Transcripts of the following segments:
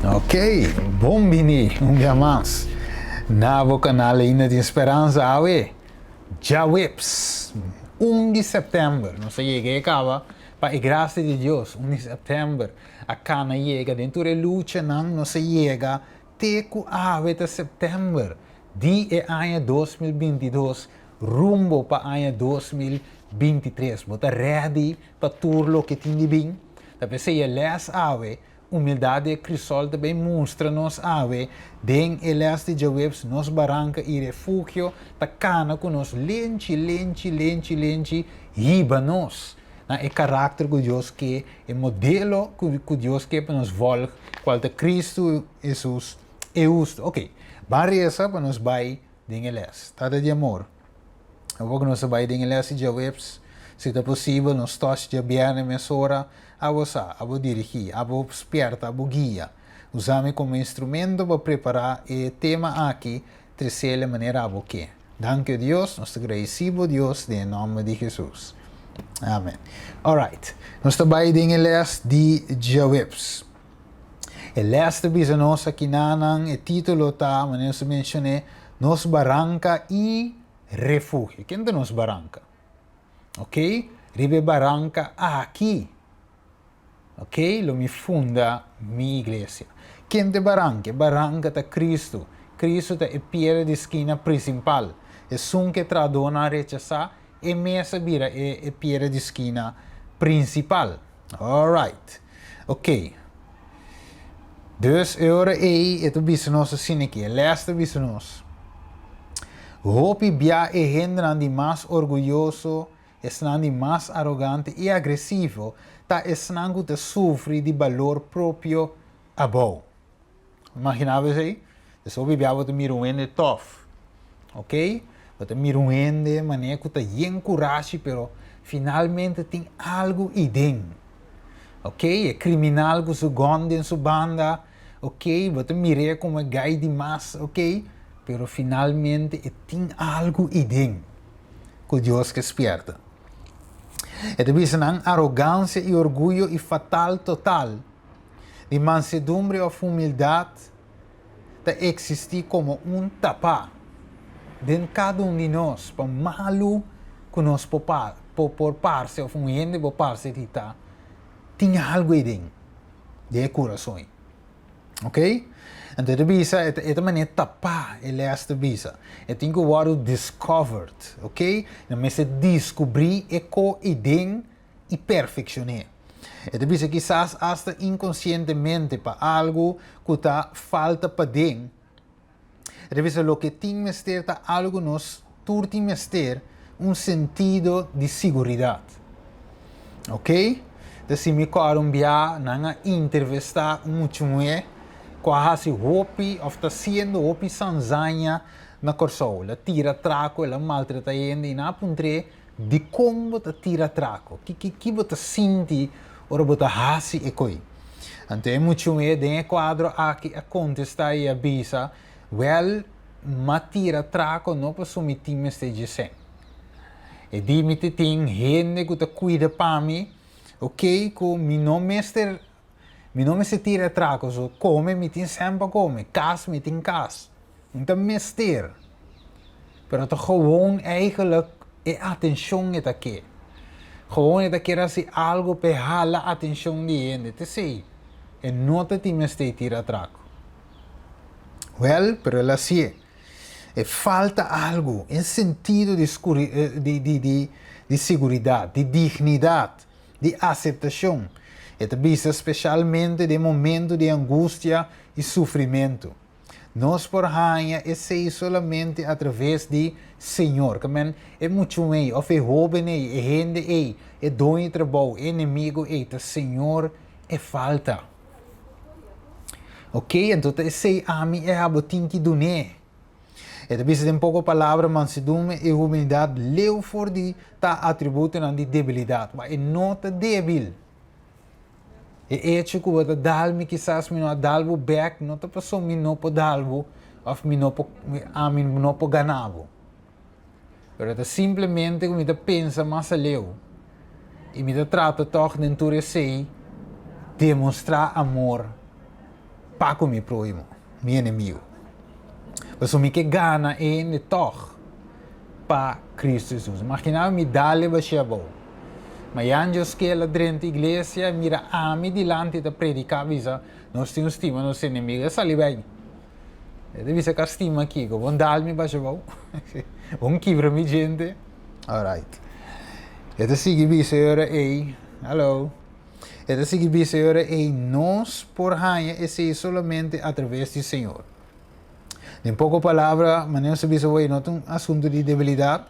Ok, bombini, un dia mais. Navo canale Ina de Esperança, awe. Já whips. 1 de setembro, não sei que acaba, para a graça de Deus, 1 de setembro, a cana chega dentro da luta, não se chega, teco ave de setembro, de ano 2022, rumbo para ano 2023, bota ready para tudo que tem de bem, talvez seja les ave, humildade crisol também mostra-nos ave, den elas de Jawebs, nos barranca e refúgio, ta cana com nos lente, riba-nos. É caráter que Deus quer, é modelo que Deus quer para nos voltar, qual é Cristo Jesus é justo. Ok, várias para nos vai den elas, tá de amor. Eu vou que nos vai den elas de Jawebs, se é possível, nos toques de bem emissora, a você, a vou dirigir, a vou esperta, a vou guia. Usamos como instrumento para preparar o tema aqui, terceira maneira a vou que. Danke a Deus, nós agradecemos a Deus, em nome de Jesus. Amém. Alright, nós também temos a lista de Jawebs. A lista de nós aqui nanang, o título está, mas eu mencionei, Nos Barranca e Refúgio. Quem é Nos Barranca? Ok? Ribe Barranca aqui. Ok? Lo mi funda minha igreja. Quem é Barranca? Barranca é Cristo. Cristo é a pedra de esquina principal. É som que tradona a rechazar e mesa vira é a pedra de esquina principal. Alright. Ok. Dus euro é o business assim aqui. Leste business. Hopi bia e gente mais orgulhoso, estando mais arrogante e agressivo, tá estando a sofrer de valor próprio a bom. Imaginava aí? Então, hopi bia você mira um tough, ok? Você mira um maneira que tá bem coragem, pero finalmente tem algo aí dentro, ok? É criminal que se gonda em sua banda, ok? Você mira como é gai demais, ok? Pero finalmente tem algo aí dentro que Deus que esperta. E depois não arrogância e orgulho e fatal total de mansedumbre ou humildade de existir como tapa dentro de cada de nós para malo que nós por parte ou gente por parte de tá tem algo aí dentro de coração, ok? Então depois é maneira tapar ele esta visa é tem que ser discovered, ok? Não se descobrir é co-idem e perfeccionar. E depois quizás hasta inconscientemente para algo que está falta para dentro. E depois o que tem mestre tá algo nos turti mestre sentido de segurança, ok? Então se me quero não entrevistar muito mais quase hopi of está sendo hopi sanzanha na corso, la tira traco, la maltrata gente e na puntre de como ta tira traco, que bota sinti ora bota hasi e coi. Então é muito me den quadro aqui a contestar e a bisa, well, ma tira traco não para submeter me esteja sem. E dimite tem gente que ta cuida para mim, ok, com mi nome se tira traco, so come, mi tin sempre come, kas, mi tin kas. Então, mister. Pero toch gewoon eigenlijk e atenção é aqui. Gewoon é aqui assim algo para jala a atenção de gente, te sei. E não te mister tira traco. Well, pero ela sim. E falta algo, em sentido de segurança, de dignidade, de aceitação. E também especialmente de momento de angústia e sofrimento. Nós por rainha é ser solamente através de Senhor. Que é muito bem, ou é jovem, é gente, é dono de trabalho, é inimigo, é Senhor, é falta. Ok? Então, esse a mim é a botin que doné. E também tem pouco palavra mansedumbre e humildade, leu for de ta atributo de debilidade, mas é nota débil. E hecho que você dalmi quizás me não dalvo back, não te passou me não po dalvo, ou me não po ganavo. Pero é simplesmente que me te pensa mais a leu e me te trata toch dentro de si demonstrar amor paco mi prójimo, mi enemigo. Mas me que gana de toch para Cristo Jesus. Imagina me dale bachabo. Mas anjos que ela dentro da igreja mira a mim delante da predicar visa nós temos estima nos inimigos sali bem. Deve ser que estima aqui, que vão dar me bachabo. Vão quebrar me gente. Alright. Esta sigue visa ora ei. Hallo. Esta sigue visa ora ei nós por hanha é ser solamente através do Senhor. Em pouca palavra, maneira se visa hoje não um assunto de debilidade.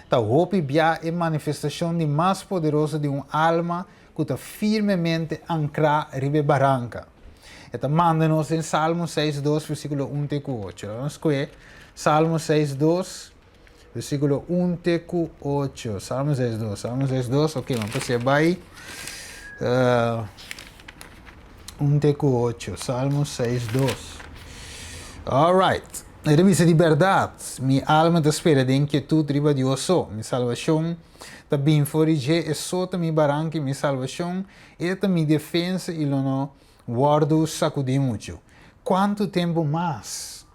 Ta hope bia é manifestação de mais poderosa de alma que está firmemente ancrada ribe barranca. Esta manda-nos em Salmo 6:2, versículo 1-8. Vamos ver Salmo 6:2, versículo 1-8. Salmo 6:2, ok, vamos passar vai. 1-8, Salmo 6:2. Alright. Ele dice de verdade, minha alma te espera de inquietude riba Deus, minha salvação está bem fora de e sota minha barranca, minha salvação, esta minha defesa e lo no guardo sacudi muito. Quanto tempo mais?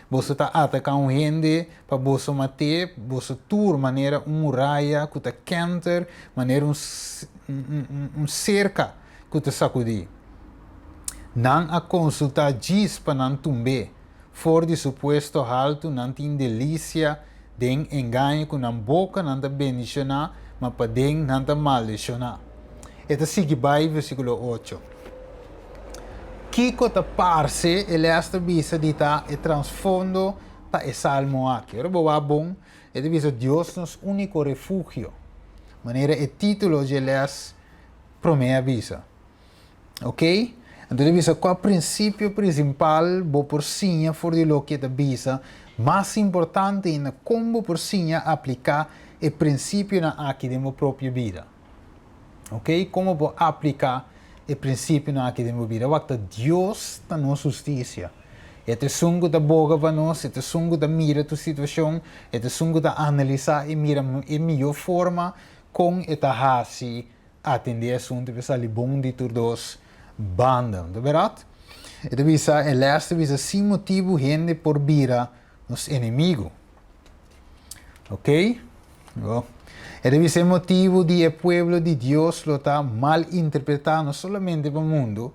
Você está atacando gente para você matar, você tur maneira muralha que está quente, maneira cerca que está sacudi. Não a consultar diz para não tumber. For de supuesto alto, não tem delícia, den engano com a boca, não te bendicionar, mas para den não te maldicionar. Este sigue vai, versículo 8. Kiko te parse, ele esta visa de ta e transfondo para o salmo aqui. Ora, boa bom, ele visa Deus nos único refúgio. Maneira o título de ele é promessa visa. Ok? Então, visa qual princípio principal vou por sinha for de lo que te visa, mais importante é como por sinha aplicar o princípio na aqui de minha própria vida. Ok? Como vou aplicar o princípio na aqui de minha vida? Wakta Deus está na justiça. Este sungo da boga para nós, este sungo da mira a tua situação, este sungo da analisar e mira a melhor forma com esta hasi atender assunto para sair bom de todos. Banda, de verdade? E de visa, el este visa sem motivo gente por vira nos inimigo. Ok? E de visa motivo de o pueblo de Deus lo está mal interpretado não somente para o mundo,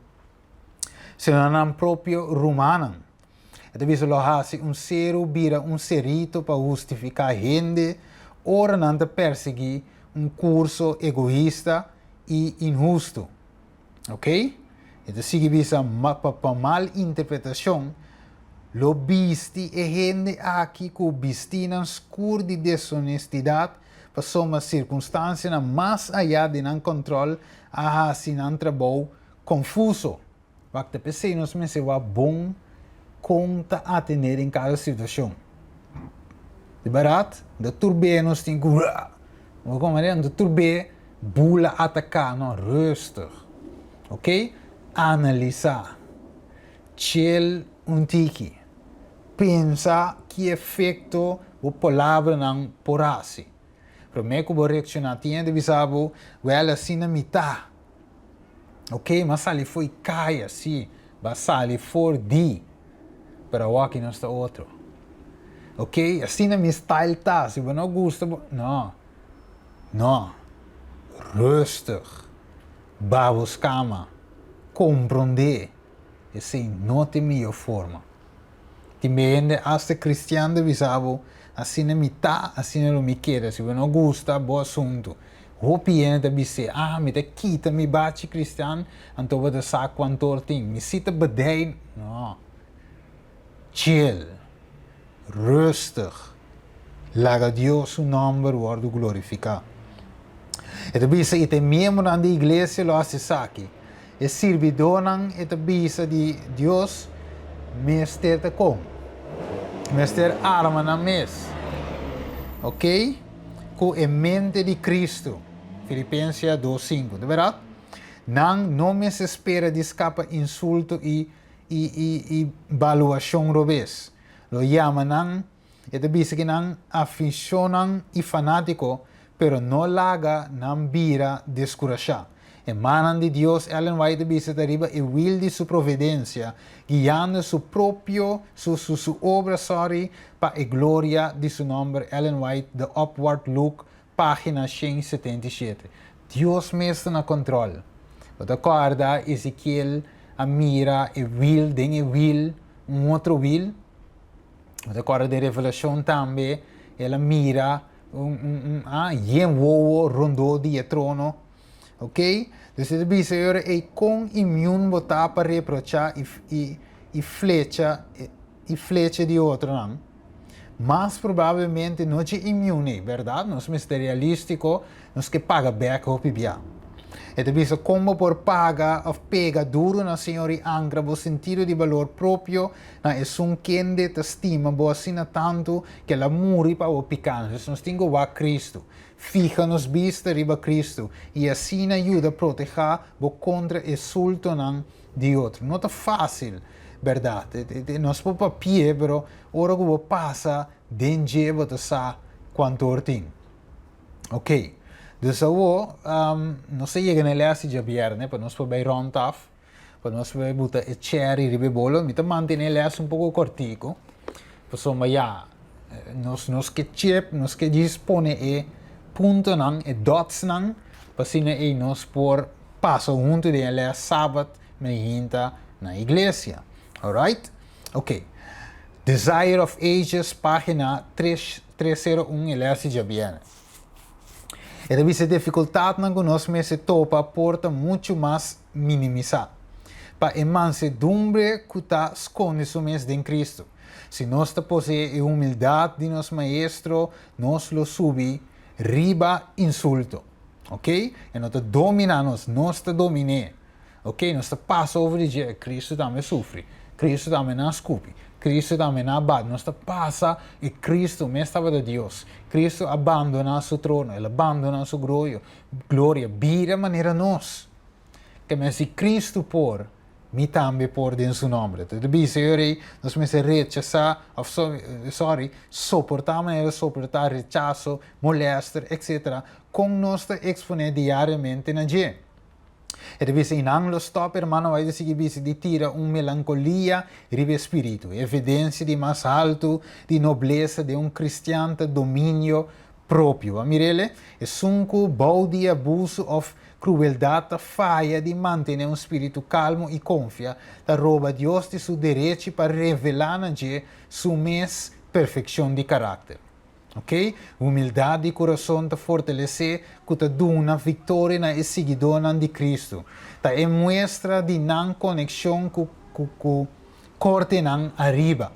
senão na própria romana. E de visa lo hace ser vira serito para justificar gente, ora não te perseguir curso egoísta e injusto. Ok? Então, se visa para mal interpretação, lo viste e gente aqui que vistina escuro de desonestidade para uma circunstância mais allá de não controle, a assim não trabalho confuso. Porque pensei nos me se va bom conta a ter em cada situação. De barato, de turbe nos tem que como é de turbe bula atacar, não rustig. Ok? Analisar, chill tiki, pensar que efeito a palavra não porase. Para mim, que vou reaccionar, tinha de visar, well, assim na mitad. Ok? Mas ali foi caia, assim, mas ali for di, para o aqui não está outro. Ok? Assim na minha style tá, se você não gosta, não, rustig, babos cama. Compreender essa não tem melhor forma. Também as cristianos visavo assim na mitad, assim não me queda. Se você não gosta, bom assunto. O piente disse, me te quita, me bate cristiano, então você sabe quanto tem. Me cita bedei, não. Chill, rustig, laga Deus o nome wordo glorificado. Então disse, e tem membro da igreja lo hace aqui. E servidor não é bisa de Deus, mestre te com. Mestre arma na mes. Ok? Com a mente de Cristo. Filipenses 2:5, de verdade? Não me se espera de escapar insulto e valuação robês. Lo llama não, é bisa que não aficionam e fanático, pero não laga não vira descurajar. emanan de Dios, Ellen White dice arriba, y will de su providencia, guiando su obra, para la gloria de su nombre. Ellen White, The Upward Look, página 177. Dios me está en control. Wat acorda, Ezequiel, a mira, e will, um outro will. Wat acorda de revelação também, ela mira, rondou de trono. Ok? Dus het is een con immuun botar para reprochar e flecha de outro não. Mas provavelmente não é imune, verdade? Nós somos realístico, nós que paga back op bia. E te como por paga of pega duro na senhora angra bo sentido de valor próprio na un kende te estima bo assina tanto que la muri pa o picano. Dus nós tingo wa Cristo. Fija nos vista riba Cristo e assim ajuda a proteger bo contra insulto de outro. Não é fácil, verdade? Nós por papel, pero ora que passa dengue bo te sa quanto orting. Ok. Dus não sei chega nelle assi già viernes, per nós poder rond af, per nós poder botar e cherry ribe bolo, mi te mantiene le assi un poco cortico, insomma ja, nos che chip, nos che dispone e punto nan e dots nan, pasina e nos por passo junto de le sabat me hinta na iglesia. Alright? Ok. Desire of Ages, página 301, le assi già viernes. E da vista dificuldade não conosco, mas se topa porta muito mais minimizar. Para a mansedumbre que está esconde-se em Cristo. Se nós possuímos a humildade de nosso Maestro, nós lo subi riba insulto. Ok? E não dominamos, nós dominamos. Ok? Nós passa over de dia, Cristo também sofre. Cristo também não escupe. Cristo também não abate. Nós passa e Cristo me estava de Deus. Cristo abandona seu trono, ele abandona sua glória, vira maneira nós. Que se Cristo por, me também por dentro seu nome. Então, nós me rechazar, suportar maneira, suportar rechazo, molestar, etc. Com nós exponer diariamente na gente. E deve in anglo stop, hermano, vai dizer que di tira melancolia rive spirito, evidência de mais alto, de nobleza, de cristiano domínio próprio. Mirele, é sunco, balde, abuso of crueldade, falha de manter spirito calmo e confia, da rouba Deus de seu direito para revelar na gente sua perfeição de caráter. Ok? Humildade de coração te fortalece, que te dá uma vitória na seguidora de Cristo. Ta é mostra de não conexão com corte não arriba.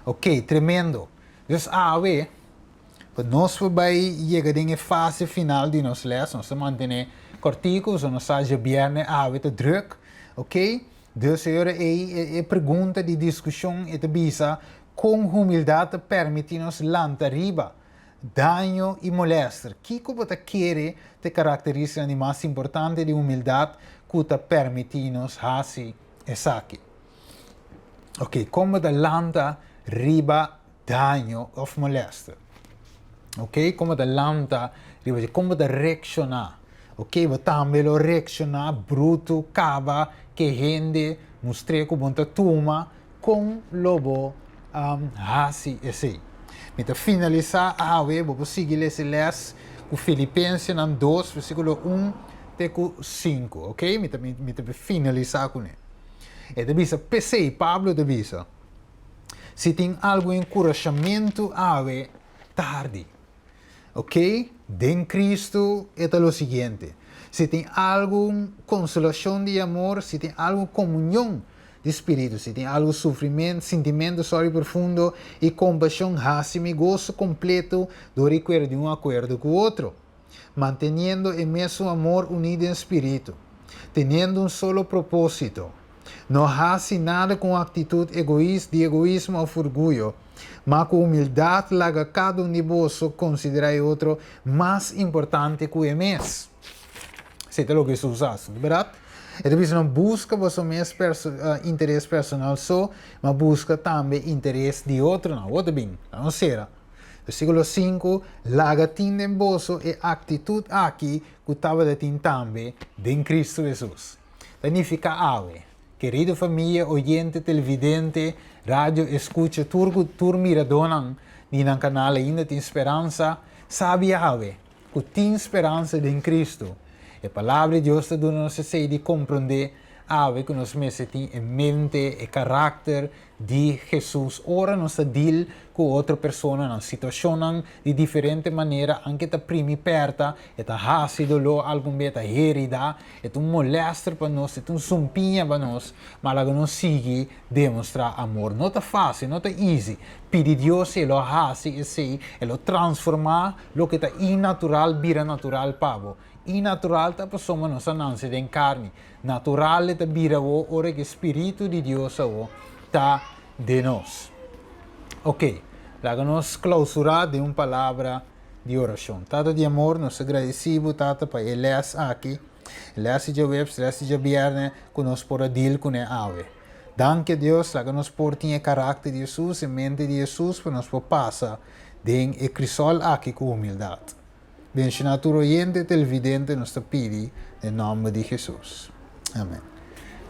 Ok? Tremendo. Então, nós vamos chegar à fase final de nossa lesson. Nós mantém cortico, nós já viernes, te druk. Ok? Dus a pergunta de discussão é bisa. Com humildade permite-nos lançar riba, dano e molestar. Que você quer te caracteriza de mais importante de humildade que te permite-nos fazer isso aqui. Ok, como te lança riba, dano ou molestar. Ok, como te lança riba, como te reaccionar. Ok, você também reaccionar bruto, cava, que rende, mostre que você toma com lobo. Assim, assim. Para finalizar, vou seguir esse les com Filipenses 2, versículo 1 até 5, ok? Para finalizar com ele. E devisa, PC, Pablo devisa, se tem algum encorajamento, tarde, ok? De Cristo é o seguinte, se tem alguma consolação de amor, se tem alguma comunhão de espírito, se tem algo sofrimento, sentimento profundo e compaixão, hace-me gozo completo do recuerdo de acordo com o outro, manteniendo o mesmo amor unido em espírito, teniendo solo propósito. Não hace nada com atitude egoísta, de egoísmo ou orgulho, mas com humildade, larga cada de vós considerar o outro mais importante que o mesmo. Você tem o que Jesus faz, verdade? E depois não busca vosso interesse personal só, mas busca também interesse de outro, não, outro bem, não será. Versículo 5, lagatin den boso e actitud aqui que estava de tintambe de Cristo Jesus. Significa ave. Querido família, oyente, televidente, rádio, escucha, tur miradonang, ninang canal ainda tem esperança, sabe ave, que tem esperança em Cristo. A palavra de Deus está dando nos de compreender ave que nós mesmos em mente e caráter de Jesus. Ora nós deal com outra pessoa na situação de diferente maneira, anche ta primi perta, e ta hasido lo algum beta herida, e tu molesta para nós, e tu sumpinha para nós, mas lá nós sigue demonstrar amor. Não tá fácil, não tá easy. Pedi Deus e lo hasi e sei, e lo transformar lo que tá inatural vira natural pavo. Inatural ta pessoa não sa nanse den carne. Natural ta vira o ora que Espírito de Deus tá de nós. Ok, lá nós clausurar de uma palavra de oração. Tata de amor, nós agradecemos tata para Elias aqui. Elias já webs, Elias já vierne, que nós por deal com a ave. Danke Deus, lá nós por ter o caráter de Jesus, a mente de Jesus, para nós por passar de o crisol aqui com humildade. Bencionato oyente televidente nos pedi em nome de Jesus. Amém.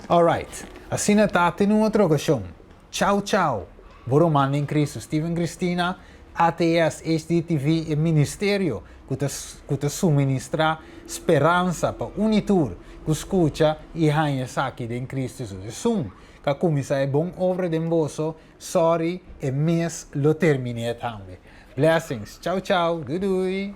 Alright, assim está em outra ocasião. Tchau, tchau. Boromano em Cristo, Steven Cristina, ATS, HDTV e Ministério, que te suministra esperança para unitur, que escuta e ganha aqui em Cristo Jesus. Que começa a bom obra de vosso, sorry, e mês lo termine também. Blessings. Tchau, tchau. Good.